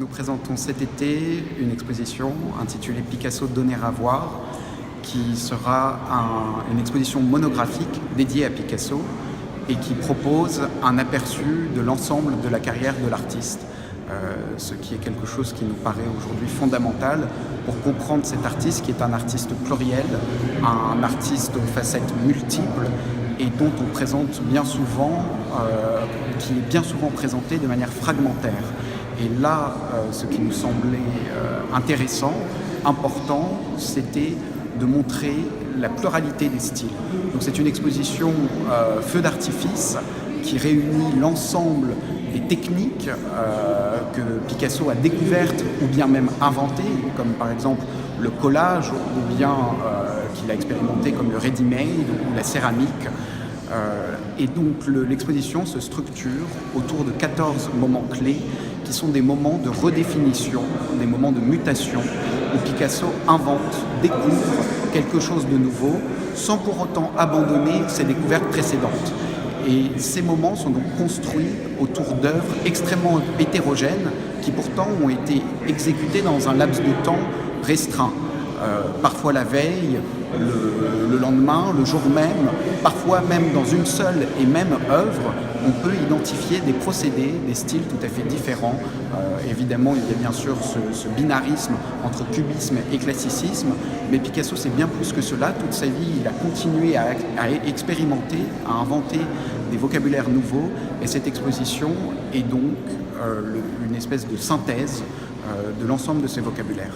Nous présentons cet été une exposition intitulée Picasso donner à voir, qui sera une exposition monographique dédiée à Picasso et qui propose un aperçu de l'ensemble de la carrière de l'artiste, ce qui est quelque chose qui nous paraît aujourd'hui fondamental pour comprendre cet artiste qui est un artiste pluriel, un artiste aux facettes multiples et dont on présente bien souvent, qui est bien souvent présenté de manière fragmentaire. Et là, ce qui nous semblait intéressant, important, c'était de montrer la pluralité des styles. Donc c'est une exposition feu d'artifice qui réunit l'ensemble des techniques que Picasso a découvertes ou bien même inventées, comme par exemple le collage ou bien qu'il a expérimenté comme le ready-made ou la céramique. Et donc l'exposition se structure autour de 14 moments clés qui sont des moments de redéfinition, des moments de mutation où Picasso invente, découvre quelque chose de nouveau sans pour autant abandonner ses découvertes précédentes. Et ces moments sont donc construits autour d'œuvres extrêmement hétérogènes qui pourtant ont été exécutées dans un laps de temps restreint. Parfois la veille, le lendemain, le jour même, parfois même dans une seule et même œuvre, on peut identifier des procédés, des styles tout à fait différents. Évidemment, il y a bien sûr ce binarisme entre cubisme et classicisme, mais Picasso, c'est bien plus que cela. Toute sa vie, il a continué à expérimenter, à inventer des vocabulaires nouveaux, et cette exposition est donc une espèce de synthèse de l'ensemble de ces vocabulaires.